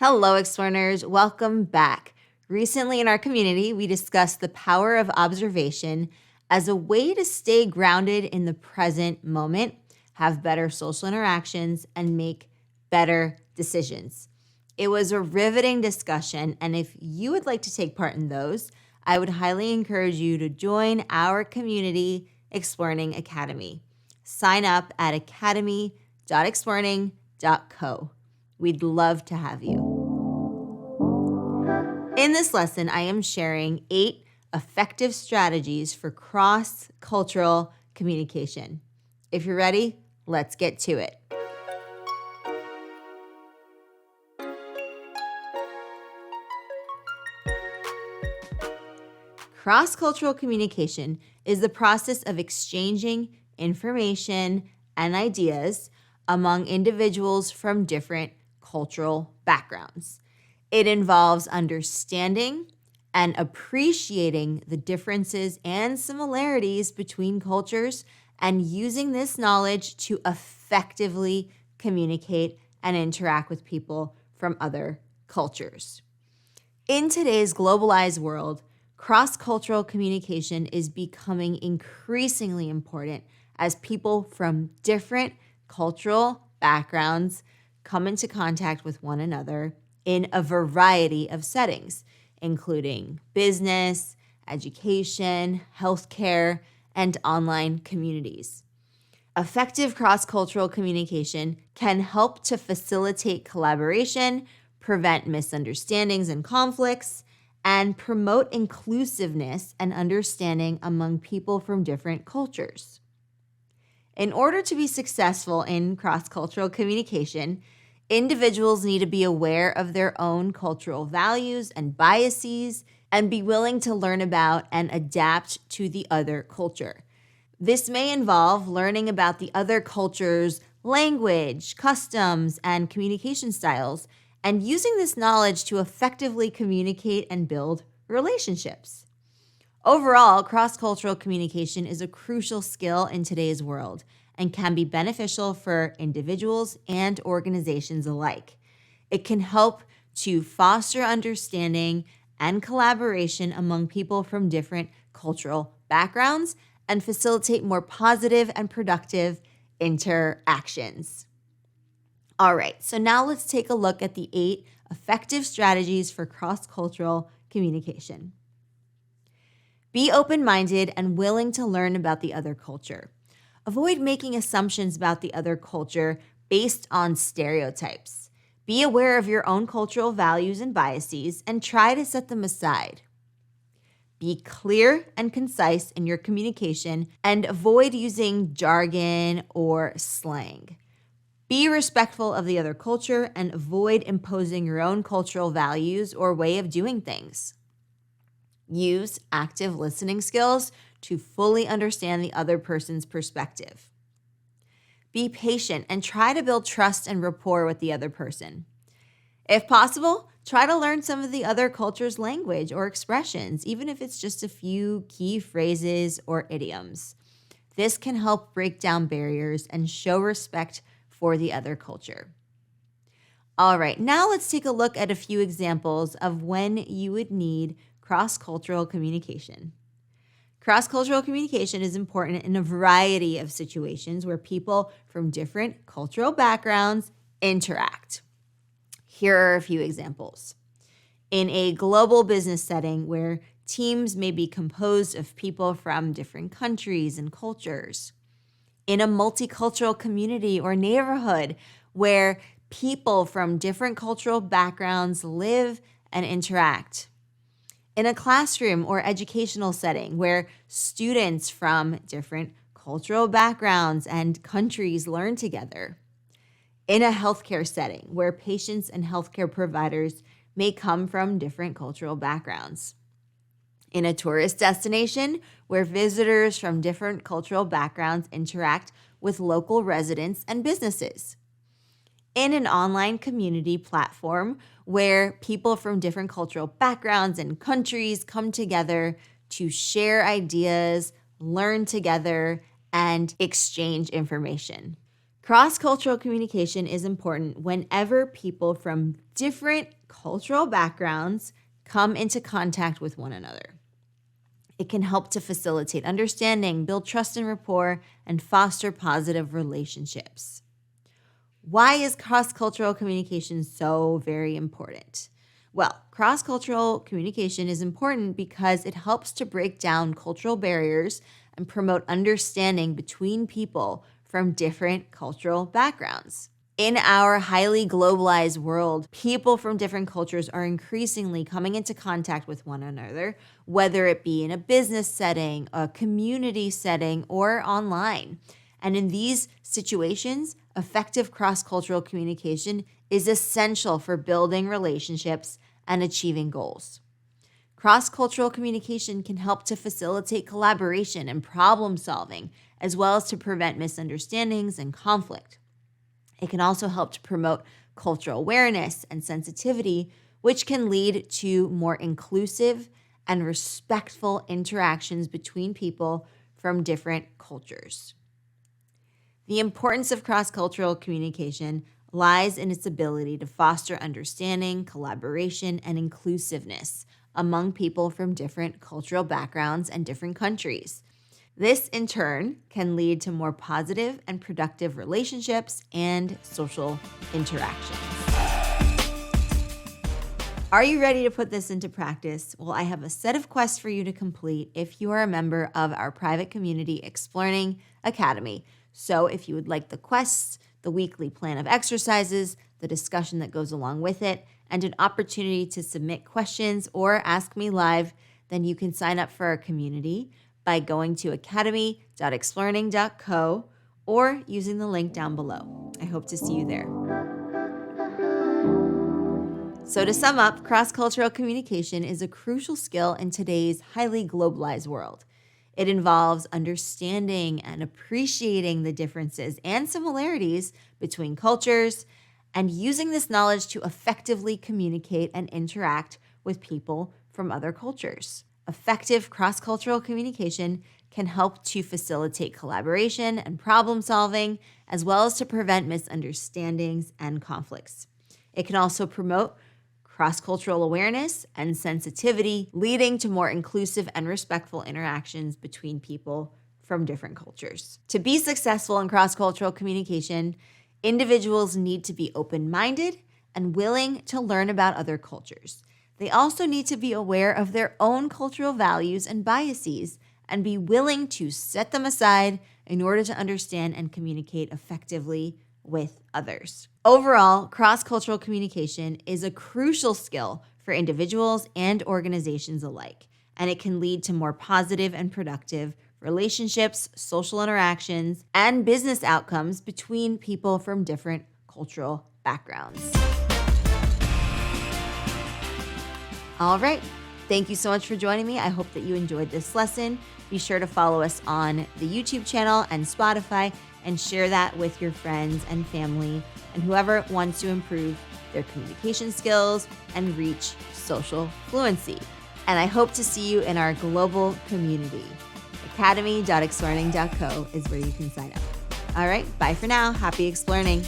Hello, Explearners. Welcome back. Recently in our community, we discussed the power of observation as a way to stay grounded in the present moment, have better social interactions, and make better decisions. It was a riveting discussion, and if you would like to take part in those, I would highly encourage you to join our community Explearning Academy. Sign up at academy.explearning.co. We'd love to have you. In this lesson, I am sharing 8 effective strategies for cross-cultural communication. If you're ready, let's get to it. Cross-cultural communication is the process of exchanging information and ideas among individuals from different cultural backgrounds. It involves understanding and appreciating the differences and similarities between cultures and using this knowledge to effectively communicate and interact with people from other cultures. In today's globalized world, cross-cultural communication is becoming increasingly important as people from different cultural backgrounds come into contact with one another in a variety of settings, including business, education, healthcare, and online communities. Effective cross-cultural communication can help to facilitate collaboration, prevent misunderstandings and conflicts, and promote inclusiveness and understanding among people from different cultures. In order to be successful in cross-cultural communication, individuals need to be aware of their own cultural values and biases and be willing to learn about and adapt to the other culture. This may involve learning about the other culture's language, customs, and communication styles, and using this knowledge to effectively communicate and build relationships. Overall, cross-cultural communication is a crucial skill in today's world and can be beneficial for individuals and organizations alike. It can help to foster understanding and collaboration among people from different cultural backgrounds and facilitate more positive and productive interactions. All right, so now let's take a look at the 8 effective strategies for cross-cultural communication. Be open-minded and willing to learn about the other culture. Avoid making assumptions about the other culture based on stereotypes. Be aware of your own cultural values and biases and try to set them aside. Be clear and concise in your communication and avoid using jargon or slang. Be respectful of the other culture and avoid imposing your own cultural values or way of doing things. Use active listening skills to fully understand the other person's perspective. Be patient and try to build trust and rapport with the other person. If possible, try to learn some of the other culture's language or expressions, even if it's just a few key phrases or idioms. This can help break down barriers and show respect for the other culture. All right, now let's take a look at a few examples of when you would need cross-cultural communication. Cross-cultural communication is important in a variety of situations where people from different cultural backgrounds interact. Here are a few examples. In a global business setting where teams may be composed of people from different countries and cultures. In a multicultural community or neighborhood where people from different cultural backgrounds live and interact. In a classroom or educational setting where students from different cultural backgrounds and countries learn together. In a healthcare setting where patients and healthcare providers may come from different cultural backgrounds. In a tourist destination where visitors from different cultural backgrounds interact with local residents and businesses. In an online community platform where people from different cultural backgrounds and countries come together to share ideas, learn together, and exchange information. Cross-cultural communication is important whenever people from different cultural backgrounds come into contact with one another. It can help to facilitate understanding, build trust and rapport, and foster positive relationships. Why is cross-cultural communication so very important? Well, cross-cultural communication is important because it helps to break down cultural barriers and promote understanding between people from different cultural backgrounds. In our highly globalized world, people from different cultures are increasingly coming into contact with one another, whether it be in a business setting, a community setting, or online. And in these situations, effective cross-cultural communication is essential for building relationships and achieving goals. Cross-cultural communication can help to facilitate collaboration and problem solving, as well as to prevent misunderstandings and conflict. It can also help to promote cultural awareness and sensitivity, which can lead to more inclusive and respectful interactions between people from different cultures. The importance of cross-cultural communication lies in its ability to foster understanding, collaboration, and inclusiveness among people from different cultural backgrounds and different countries. This, in turn, can lead to more positive and productive relationships and social interactions. Are you ready to put this into practice? Well, I have a set of quests for you to complete if you are a member of our private community Explearning Academy. So if you would like the quests, the weekly plan of exercises, the discussion that goes along with it, and an opportunity to submit questions or ask me live, then you can sign up for our community by going to academy.explearning.co or using the link down below. I hope to see you there. So to sum up, cross-cultural communication is a crucial skill in today's highly globalized world. It involves understanding and appreciating the differences and similarities between cultures and using this knowledge to effectively communicate and interact with people from other cultures. Effective cross-cultural communication can help to facilitate collaboration and problem solving, as well as to prevent misunderstandings and conflicts. It can also promote cross-cultural awareness and sensitivity, leading to more inclusive and respectful interactions between people from different cultures. To be successful in cross-cultural communication, individuals need to be open-minded and willing to learn about other cultures. They also need to be aware of their own cultural values and biases and be willing to set them aside in order to understand and communicate effectively with others. Overall, cross-cultural communication is a crucial skill for individuals and organizations alike, and it can lead to more positive and productive relationships, social interactions, and business outcomes between people from different cultural backgrounds. All right. Thank you so much for joining me. I hope that you enjoyed this lesson. Be sure to follow us on the YouTube channel and Spotify and share that with your friends and family and whoever wants to improve their communication skills and reach social fluency. And I hope to see you in our global community. Academy.explearning.co is where you can sign up. All right. Bye for now. Happy explearning.